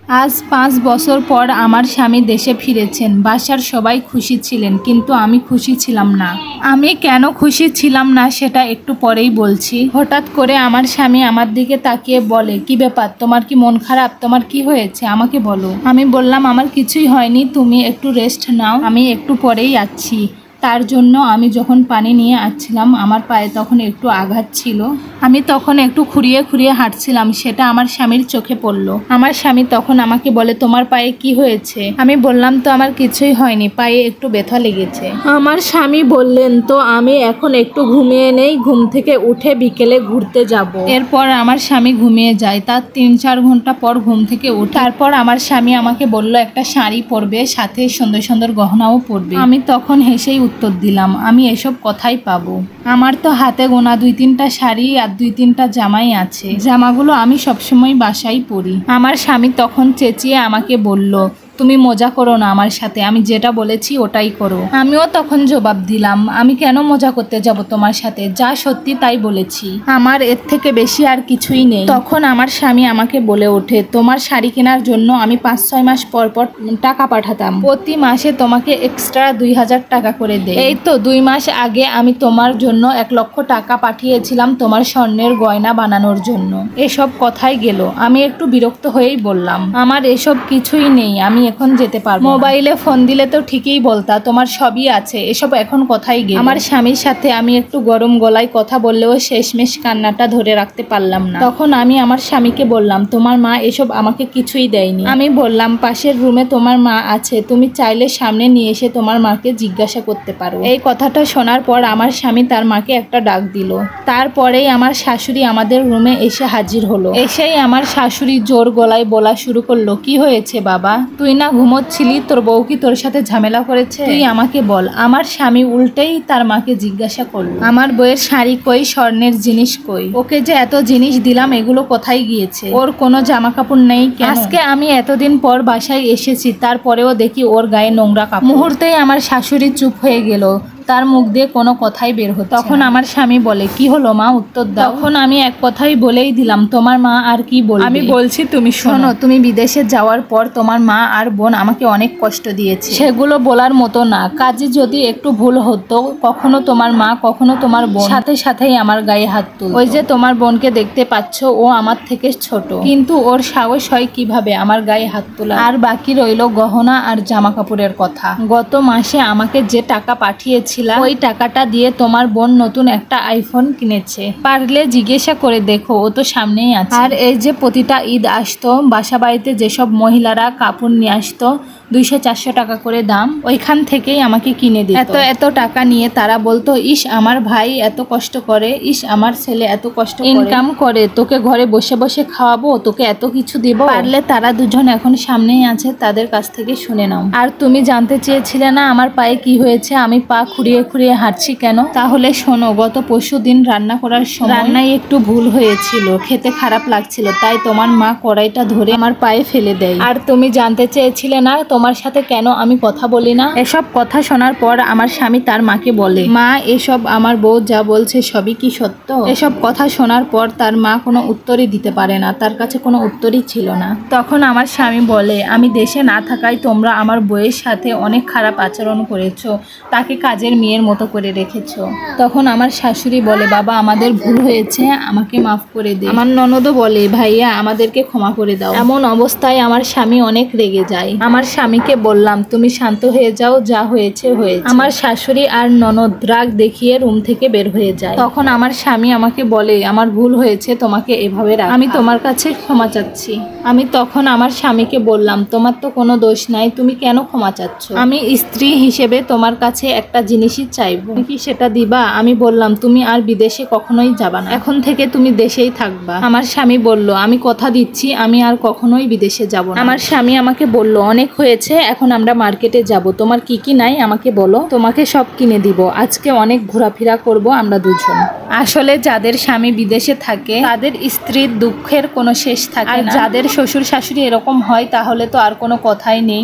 আজ 5 বছর পর আমার স্বামী দেশে ফিরেছেন। বাসার সবাই খুশি ছিলেন, কিন্তু আমি খুশি ছিলাম না। আমি কেন খুশি ছিলাম না সেটা একটু পরেই বলছি। হঠাৎ করে আমার স্বামী আমার দিকে তাকিয়ে বলে, কি ব্যাপার, তোমার কি মন খারাপ? তোমার কি হয়েছে আমাকে বলো। আমি বললাম, আমার কিছুই হয়নি, তুমি একটু রেস্ট নাও, আমি একটু পরেই আসছি। তার জন্য আমি যখন পানি নিয়ে আসছিলাম, আমার পায়ে তখন একটু আঘাত ছিল। আমি তখন একটু খুঁড়িয়ে খুঁড়িয়ে হাঁটছিলাম, সেটা আমার স্বামীর চোখে পড়লো। আমার স্বামী তখন আমাকে বলে, তোমার পায়ে কি হয়েছে? আমি বললাম, তো আমার কিছুই হয়নি, পায়ে একটু ব্যথা লেগেছে। আমার স্বামী বললেন, তো আমি এখন একটু ঘুমিয়ে নেই, ঘুম থেকে উঠে বিকেলে ঘুরতে যাব। এরপর আমার স্বামী ঘুমিয়ে যায়। তার 3-4 ঘন্টা পর ঘুম থেকে উঠে তারপর আমার স্বামী আমাকে বলল, একটা শাড়ি পরবে, সাথে সুন্দর সুন্দর গহনাও পরবে। আমি তখন হেসেই উত্তর দিলাম, আমি এসব কথাই পাবো। আমার তো হাতে গোনা 2-3টা শাড়ি আর 2-3টা জামাই আছে। জামাগুলো আমি সবসময় বাসায় পরি। আমার স্বামী তখন চেঁচিয়ে আমাকে বলল, তুমি মজা করো না আমার সাথে, আমি যেটা বলেছি ওটাই করো। আমিও তখন জবাব দিলাম, আমি কেন মজা করতে যাব তোমার সাথে, যা সত্যি তাই বলেছি, আমার এর থেকে বেশি আর কিছুই নেই। তখন আমার স্বামী আমাকে বলে ওঠে, তোমার শাড়ি কেনার জন্য আমি 5-6 মাস পর পর টাকা পাঠাতাম, প্রতি মাসে তোমাকে এক্সট্রা 2000 টাকা করে দেই। এই তো 2 মাস আগে আমি তোমার জন্য 1 লক্ষ টাকা পাঠিয়েছিলাম তোমার স্বর্ণের গয়না বানানোর জন্য। এসব কথাই গেল। আমি একটু বিরক্ত হয়েই বললাম, আমার এসব কিছুই নেই, আমি এখন যেতে পারবো। মোবাইলে ফোন দিলে তো ঠিকই বলতা, তোমার সবই আছে, এসব এখন কথাই গেল। আমার স্বামীর সাথে আমি একটু গরম গলায় কথা বললেও শেষমেশ কান্নাটা ধরে রাখতে পারলাম না। তখন আমি আমার স্বামীকে বললাম, তোমার মা এসব আমাকে কিছুই দেয়নি। আমি বললাম, পাশের রুমে তোমার মা আছে, তুমি চাইলে সামনে নিয়ে এসে তোমার মাকে জিজ্ঞাসা করতে পারো। এই কথাটা শোনার পর আমার স্বামী তার মাকে একটা ডাক দিল। তারপরেই আমার শাশুড়ি আমাদের রুমে এসে হাজির হলো। এসেই আমার শাশুড়ি জোর গলায় বলা শুরু করলো, কি হয়েছে বাবা, তুই না ঘুমোচ্ছিলি, তোর বউ কি তোর সাথে ঝামেলা করেছে? তুই আমাকে বল। আমার স্বামী উল্টেই তার মাকে জিজ্ঞাসা করলো, আমার বউয়ের শাড়ি কই, স্বর্ণের জিনিস কই, ওকে যে এত জিনিস দিলাম এগুলো কোথায় গিয়েছে, ওর কোনো জামা কাপড় নেই কেন? আজকে আমি এতদিন পর বাসায় এসেছি, তারপরেও দেখি ওর গায়ে নোংরা কাপড়। মুহূর্তেই আমার শাশুড়ি চুপ হয়ে গেল, তার মুখ দিয়ে কোনো কথাই বের হতো। তখন আমার স্বামী বলে, কি হলো মা, উত্তর দাও। তখন আমি এক কথাই বলেই দিলাম, তোমার মা আর কি বলবে, আমি বলছি তুমি শোনো। তুমি বিদেশে যাওয়ার পর তোমার মা আর বোন আমাকে অনেক কষ্ট দিয়েছে, সেগুলো বলার মতো না। কাজে যদি একটু ভুল হতো, কখনো তোমার মা কখনো তোমার বোন, সাথে সাথেই আমার গায়ে হাত তুলতো। ওই যে তোমার বোনকে দেখতে পাচ্ছ, ও আমার থেকে ছোট, কিন্তু ওর সাহস হয় কিভাবে আমার গায়ে হাত তোলা। আর বাকি রইল গহনা আর জামা কাপড়ের কথা। গত মাসে আমাকে যে টাকা পাঠিয়েছে, ওই টাকাটা দিয়ে তোমার বোন নতুন একটা আইফোন কিনেছে, পারলে জিজ্ঞাসা করে দেখো, ও তো সামনেই আছে। আর এই যে প্রতিটা ঈদ আসতো, বাসা বাড়িতে যেসব মহিলারা কাপড় নিয়ে আসতো 200-400 টাকা করে দাম, ওইখান থেকেই আমাকে কিনে দিত। এত টাকা নিয়ে তারা বলতো, ইস আমার ভাই এত কষ্ট করে, ইস আমার ছেলে এত কষ্ট ইনকাম করে, তোকে ঘরে বসে বসে খাওয়াবো, তোকে এত কিছু দিব। পারলে তারা দুজন এখন সামনেই আছে, তাদের কাছ থেকে শুনে নাও। আর তুমি জানতে চেয়েছিলে না আমার পায়ে কি হয়েছে, আমি পা খুঁড়িয়ে খুঁড়িয়ে হাঁটছি কেন? তাহলে শোনো, গত পরশুদিন রান্না করার সময় রান্নায় একটু ভুল হয়েছিল, খেতে খারাপ লাগছিল, তাই তোমার মা কড়াইটা ধরে আমার পায়ে ফেলে দেয়। আর তুমি জানতে চেয়েছিলে না তোমার সাথে কেন আমি কথা বলি না? এসব কথা শোনার পর আমার স্বামী তার মাকে বলে, মা এসব আমার বউ যা বলছে সবই কি সত্য? এসব কথা শোনার পর তার মা কোনো উত্তরই দিতে পারে না, তার কাছে কোনো উত্তরই ছিল না। তখন আমার স্বামী বলে, আমি দেশে না থাকায় তোমরা আমার বউয়ের সাথে অনেক খারাপ আচরণ করেছো, তাকে কাজের মেয়ের মতো করে রেখেছো। তখন আমার শাশুড়ি বলে, বাবা আমাদের ভুল হয়েছে, আমাকে মাফ করে দে। আমার ননদও বলে, ভাইয়া আমাদেরকে ক্ষমা করে দাও। এমন অবস্থায় আমার স্বামী অনেক রেগে যায়। আমার স্বামীকে বললাম, তুমি শান্ত হয়ে যাও, যা হয়েছে হয়েছে। আমার শাশুড়ি আর ননদ রাগ দেখিয়ে রুম থেকে বের হয়ে যায়। তখন আমার স্বামী আমাকে বলে, আমার ভুল হয়েছে, তোমাকে এভাবে রাখা, আমি তোমার কাছে ক্ষমা চাচ্ছি। আমি তখন আমার স্বামীকে বললাম, তোমার তো কোনো দোষ নাই, তুমি কেন ক্ষমা চাচ্ছ? আমি স্ত্রী হিসেবে তোমার কাছে একটা জিনিসই চাইবো, কি সেটা দিবা? আমি বললাম, তুমি আর বিদেশে কখনোই যাবা না, এখন থেকে তুমি দেশেই থাকবা। আমার স্বামী বলল, আমি কথা দিচ্ছি আমি আর কখনোই বিদেশে যাব না। আমার স্বামী আমাকে বলল, অনেক হয়েছে, এখন আমরা মার্কেটে যাব, তোমার কি কি নাই আমাকে বলো, তোমাকে সব কিনে দিব, আজকে অনেক ঘোরাফেরা করব আমরা দুজন। আসলে যাদের স্বামী বিদেশে থাকে তাদের স্ত্রীর দুঃখের কোনো শেষ থাকে না, আর যাদের শ্বশুর শাশুড়ি এরকম হয় তাহলে তো আর কোনো কথাই নেই।